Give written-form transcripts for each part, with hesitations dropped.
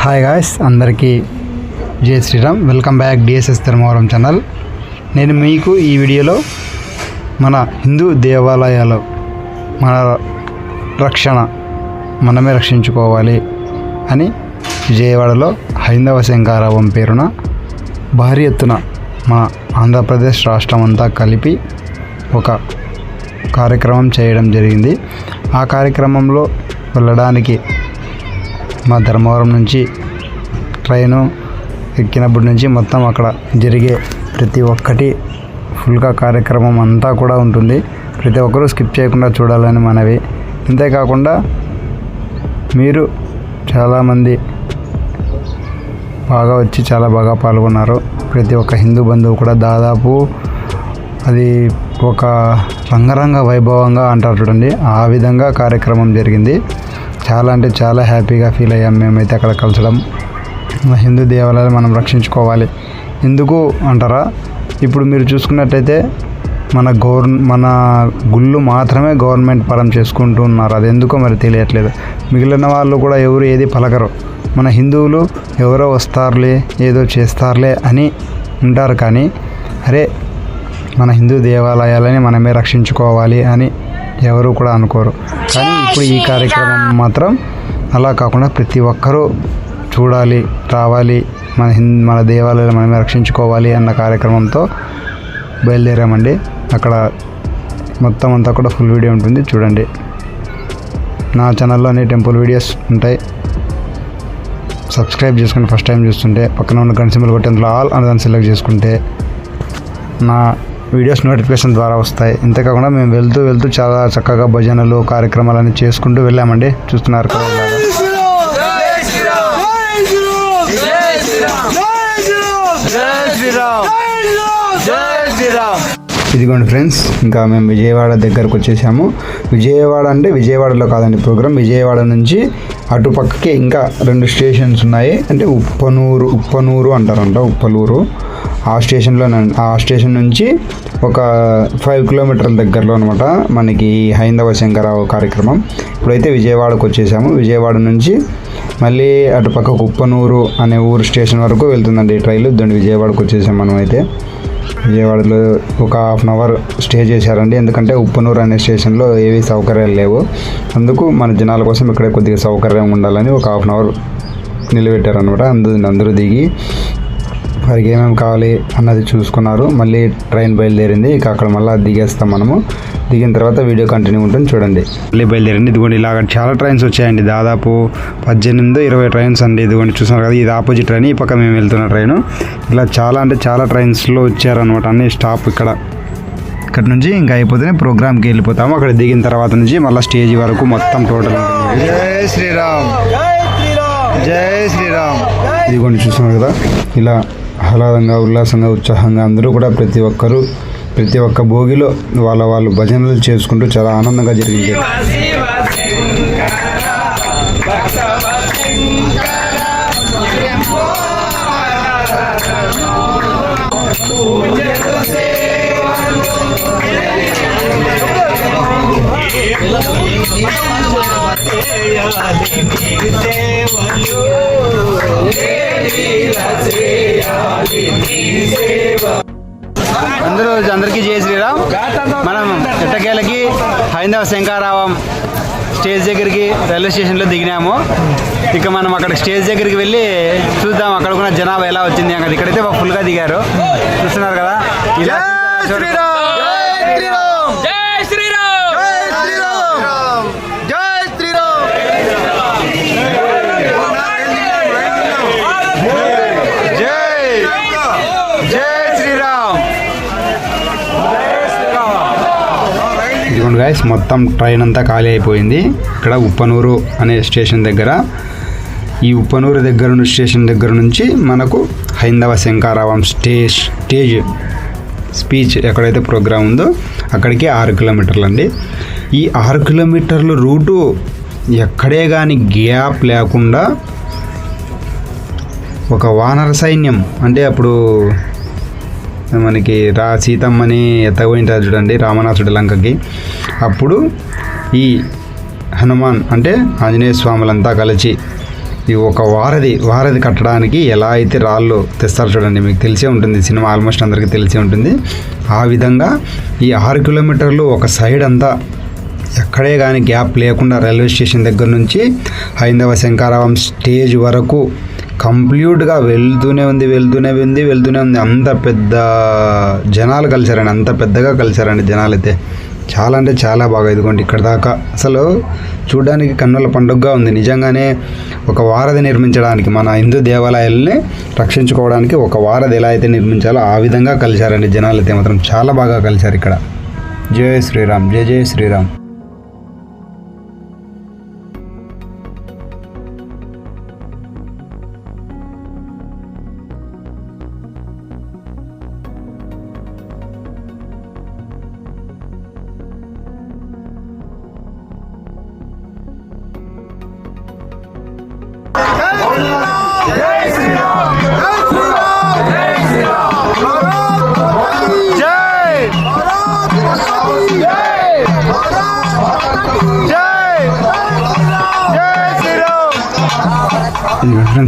Hi guys, అందరికీ జై Sriram. Welcome back DSS Dharmavaram channel. నేను మీకు ఈ వీడియోలో మన హిందూ దేవాలయాలు మన రక్షణ మనమే రక్షించుకోవాలి అని విజయవాడలో హైందవ శంఖారావం పేరున భారీ ఎత్తున మన ఆంధ్రప్రదేశ్ రాష్ట్రం అంతా కలిపి ఒక కార్యక్రమం చేయడం జరిగింది. ఆ కార్యక్రమంలో వెళ్ళడానికి మా ధర్మవరం నుంచి ట్రైను ఎక్కినప్పటి నుంచి మొత్తం అక్కడ జరిగే ప్రతి ఒక్కటి ఫుల్గా కార్యక్రమం అంతా కూడా ఉంటుంది. ప్రతి ఒక్కరూ స్కిప్ చేయకుండా చూడాలని మనవి. అంతేకాకుండా మీరు చాలామంది బాగా వచ్చి చాలా బాగా పాల్గొన్నారు. ప్రతి ఒక్క హిందూ బంధువు కూడా దాదాపు అది ఒక రంగరంగ వైభవంగా అంటారు చూడండి, ఆ విధంగా కార్యక్రమం జరిగింది. చాలా అంటే చాలా హ్యాపీగా ఫీల్ అయ్యాం మేమైతే అక్కడ కలసడం. మన హిందూ దేవాలయాలు మనం రక్షించుకోవాలి. ఎందుకు అంటారా, ఇప్పుడు మీరు చూసుకున్నట్టయితే మన గుళ్ళు మాత్రమే గవర్నమెంట్ పరం చేసుకుంటూ ఉన్నారు. అది ఎందుకో మరి తెలియట్లేదు. మిగిలిన వాళ్ళు కూడా ఎవరు ఏది పలకరు. మన హిందువులు ఎవరో వస్తారులే ఏదో చేస్తారులే అని ఉంటారు, కానీ అరే మన హిందూ దేవాలయాలని మనమే రక్షించుకోవాలి అని ఎవరు కూడా అనుకోరు. కానీ ఇప్పుడు ఈ కార్యక్రమం మాత్రం అలా కాకుండా ప్రతి ఒక్కరూ చూడాలి, రావాలి, మన దేవాలయాలు మనమే రక్షించుకోవాలి అన్న కార్యక్రమంతో బయలుదేరామండి. అక్కడ మొత్తం అంతా కూడా ఫుల్ వీడియో ఉంటుంది, చూడండి. నా ఛానల్లో అన్ని టెంపుల్ వీడియోస్ ఉంటాయి. సబ్స్క్రైబ్ చేసుకుని ఫస్ట్ టైం చూస్తుంటే పక్కన ఉన్న గంట సింబల్ కొట్టి అందులో ఆల్ అని దాన్ని సెలెక్ట్ చేసుకుంటే నా వీడియోస్ నోటిఫికేషన్ ద్వారా వస్తాయి. ఇంతేకాకుండా మేము వెళ్తూ చాలా చక్కగా భజనలు కార్యక్రమాలన్నీ చేసుకుంటూ వెళ్ళామండి. చూస్తున్నారు కదా. ఇదిగోండి ఫ్రెండ్స్, ఇంకా మేము విజయవాడ దగ్గరకు వచ్చేసాము. విజయవాడ అంటే విజయవాడలో కాదండి ప్రోగ్రాం. విజయవాడ నుంచి అటుపక్కకి ఇంకా 2 స్టేషన్స్ ఉన్నాయి. అంటే ఉప్పనూరు అంటారంట, ఉప్పలూరు. ఆ స్టేషన్ నుంచి ఒక 5 కిలోమీటర్ల దగ్గరలో అనమాట మనకి హైందవ శంకరావ కార్యక్రమం. ఇప్పుడైతే విజయవాడకు వచ్చేసాము. విజయవాడ నుంచి మళ్ళీ అటుపక్క ఉప్పనూరు అనే ఊరు స్టేషన్ వరకు వెళ్తుందండి ట్రైన్లు. దాన్ని విజయవాడకు వచ్చేసాం. మనం అయితే విజయవాడలో ఒక 1/2 అవర్ స్టే చేశారండి. ఎందుకంటే ఉప్పనూరు అనే స్టేషన్లో ఏవి సౌకర్యాలు లేవు. అందుకు మన జనాల కోసం ఇక్కడే కొద్దిగా సౌకర్యం ఉండాలని ఒక 1/2 అవర్ నిలబెట్టారనమాట. అందరూ దిగి వారికి ఏమేమి కావాలి అన్నది చూసుకున్నారు. మళ్ళీ ట్రైన్ బయలుదేరింది. ఇక అక్కడ మళ్ళీ దిగేస్తాం మనము. దిగిన తర్వాత వీడియో కంటిన్యూ ఉంటుంది, చూడండి. మళ్ళీ బయలుదేరింది. ఇదిగోండి ఇలాగ చాలా ట్రైన్స్ వచ్చాయండి. దాదాపు 18-20 ట్రైన్స్ అండి. ఇదిగోండి చూస్తున్నారు కదా, ఇది ఆపోజిట్ ట్రైన్, ఈ పక్క మేము వెళ్తున్న ట్రైను. ఇలా చాలా అంటే చాలా ట్రైన్స్లో వచ్చారనమాట. అన్ని స్టాప్ ఇక్కడ నుంచి ఇంకా అయిపోతేనే ప్రోగ్రామ్కి వెళ్ళిపోతాము. అక్కడ దిగిన తర్వాత నుంచి మళ్ళీ స్టేజ్ వరకు మొత్తం టోటల్ ఉంటుంది. జై శ్రీరామ్, జై శ్రీరామ్. ఇదిగోండి చూస్తున్నారు కదా, ఇలా ఆహ్లాదంగా ఉల్లాసంగా ఉత్సాహంగా అందరూ కూడా ప్రతి ఒక్క భోగిలో వాళ్ళు భజనలు చేసుకుంటూ చాలా ఆనందంగా జరిగింది. అందరికీ జై శ్రీరామ్. మనం ఎట్టకేలకి హైందవ శంఖారావం స్టేజ్ దగ్గరికి రైల్వే స్టేషన్లో దిగినాము. ఇక మనం అక్కడ స్టేజ్ దగ్గరికి వెళ్ళి చూద్దాం అక్కడ కూడా జనాభా ఎలా వచ్చింది. ఇక్కడైతే ఫుల్గా దిగారు, చూస్తున్నారు కదా. ఇలా ఇదిగోండి గాయస్, మొత్తం ట్రైన్ అంతా ఖాళీ అయిపోయింది. ఇక్కడ ఉప్పనూరు అనే స్టేషన్ దగ్గర, ఈ ఉప్పనూరు స్టేషన్ దగ్గర నుంచి మనకు హైందవ శంఖారావం స్పీచ్ ఎక్కడైతే ప్రోగ్రాం ఉందో అక్కడికి 6 కిలోమీటర్లు అండి. ఈ 6 కిలోమీటర్ల రూటు ఎక్కడే కానీ గ్యాప్ లేకుండా ఒక వానర సైన్యం, అంటే అప్పుడు మనకి సీతమ్మని ఎత్తపోయింటారు చూడండి రామనాథుడి లంకకి, అప్పుడు ఈ హనుమాన్ అంటే ఆంజనేయ స్వాములంతా కలిసి ఈ ఒక వారధి కట్టడానికి ఎలా అయితే రాళ్ళు తెస్తారు చూడండి, మీకు తెలిసే ఉంటుంది, సినిమా ఆల్మోస్ట్ అందరికీ తెలిసే ఉంటుంది. ఆ విధంగా ఈ 6 కిలోమీటర్లు ఒక సైడ్ అంతా ఎక్కడే కానీ గ్యాప్ లేకుండా రైల్వే స్టేషన్ దగ్గర నుంచి హైందవ శంకరావం స్టేజ్ వరకు కంప్లీట్గా వెళ్తూనే ఉంది. అంత పెద్ద జనాలు కలిసారండి, అంత పెద్దగా కలిసారండి జనాలు అయితే. చాలా అంటే చాలా బాగా, ఇదిగోండి ఇక్కడ దాకా అసలు చూడడానికి కన్నుల పండుగగా ఉంది. నిజంగానే ఒక వారధి నిర్మించడానికి, మన హిందూ దేవాలయాల్ని రక్షించుకోవడానికి ఒక వారధి ఎలా అయితే నిర్మించాలో ఆ విధంగా కలిశారండి జనాలు అయితే మాత్రం చాలా బాగా కలిశారు ఇక్కడ. జై శ్రీరామ్, జై జై శ్రీరామ్.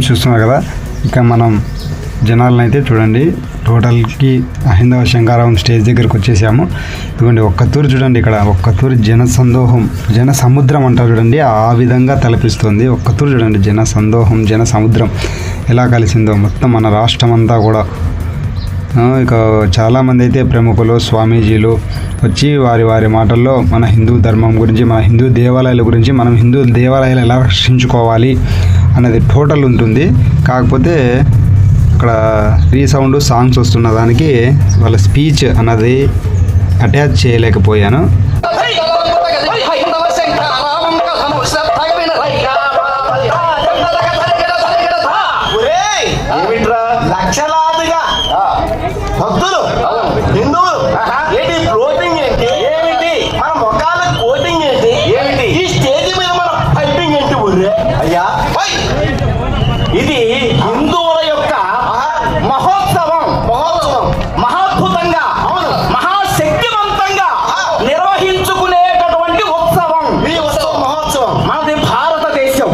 చూస్తున్నారు కదా, ఇక మనం జనాలను అయితే చూడండి, టోటల్కి హైందవ శంకరావం స్టేజ్ దగ్గరకు వచ్చేసాము. ఇదిగోండి ఒక్కతూరు చూడండి, ఇక్కడ ఒక్కతూరు జన సముద్రం అంటారు చూడండి, ఆ విధంగా తలపిస్తుంది. ఒక్కతూరు చూడండి, జన సముద్రం ఎలా కలిసిందో మొత్తం మన రాష్ట్రం అంతా కూడా. ఇక చాలామంది అయితే ప్రముఖులు, స్వామీజీలు వచ్చి వారి మాటల్లో మన హిందూ ధర్మం గురించి, మన హిందూ దేవాలయాల గురించి, మనం హిందూ దేవాలయాలు ఎలా రక్షించుకోవాలి అన్నది టోటల్ ఉంటుంది. కాకపోతే ఇక్కడ రీసౌండ్ సాంగ్స్ వస్తున్న దానికి వాళ్ళ స్పీచ్ అన్నది అటాచ్ చేయలేకపోయాను. భక్తులు హిందువులు ఏంటి ఫ్లోటింగ్ ఏంటి, ఏమిటి మన మొక్కల కోటింగ్ ఏంటి, ఏమిటి ఈ స్టేజ్ మీద మన ఫైటింగ్ ఏంటి ఊరే అయ్యా. ఇది హిందువుల యొక్క మహోత్సవం, మహాద్భుతంగా మహాశక్తివంతంగా నిర్వహించుకునేటటువంటి ఉత్సవం. ఈ ఉత్సవం మహోత్సవం మనది భారతదేశం.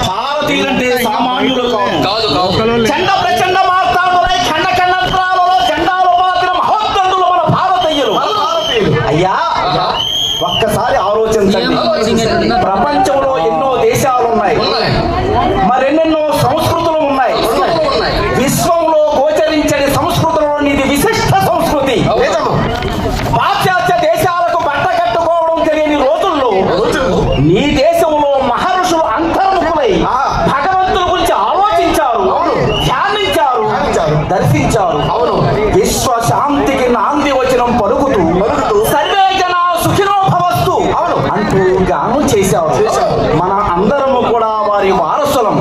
భారతీయులంటే సామాన్యులు కాదు. చండ ప్రచండ మార్తాండులై ఖండ ఖండాంతరాలలో జెండాలు మాత్రం మహోత్తండులు మన భారతీయులు. అయ్యా ఒక్కసారి ఆలోచించండి, ప్రపంచంలో ఎన్నో దేశాలు ఉన్నాయి, మరెన్నెన్నో సంస్కృతులు ఉన్నాయి. విశ్వంలో గోచరించని సంస్కృతులలో ఇది విశిష్ట సంస్కృతి. పాశ్చాత్య దేశాలకు బట్ట కట్టుకోవడం తెలియని రోజుల్లో నీ దేశంలో మహర్షులు అంతర్ముఖులై భగవంతుల గురించి ఆలోచించారు, ధ్యానించారు, దర్శించారు. విశ్వ శాంతికి నాంది వచనం పలుకుతూ సర్వే జనా సుఖినో భవస్తు అంటూ గానం చేశారు. మన అందరము కూడా వారి వారసులం.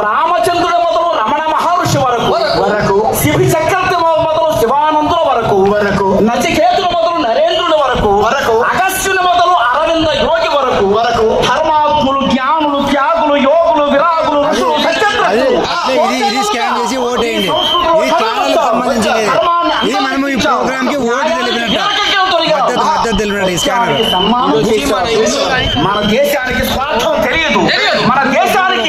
రామచంద్రుడు మొదలు రమణ మహర్షి వరకు శివి చక్రవర్తి మొదలు శివానందుల వరకు నచికేతుడు మొదలు నరేంద్రుడి వరకు అగస్త్యుని మొదలు అరవింద యోగి వరకు ధర్మాత్ములు, జ్ఞానులు, త్యాగులు, యోగులు, విరాగులు, ఋషులు, ఇది స్కాన్ చేసి ఓటేయండి. ఇది ఛానల్ సంబంధించినది. ఇది మనము ఈ ప్రోగ్రామ్ కి ఓటు తెలిపినట్టు మన దేశానికి స్వార్థం తెలియదు, మన దేశానికి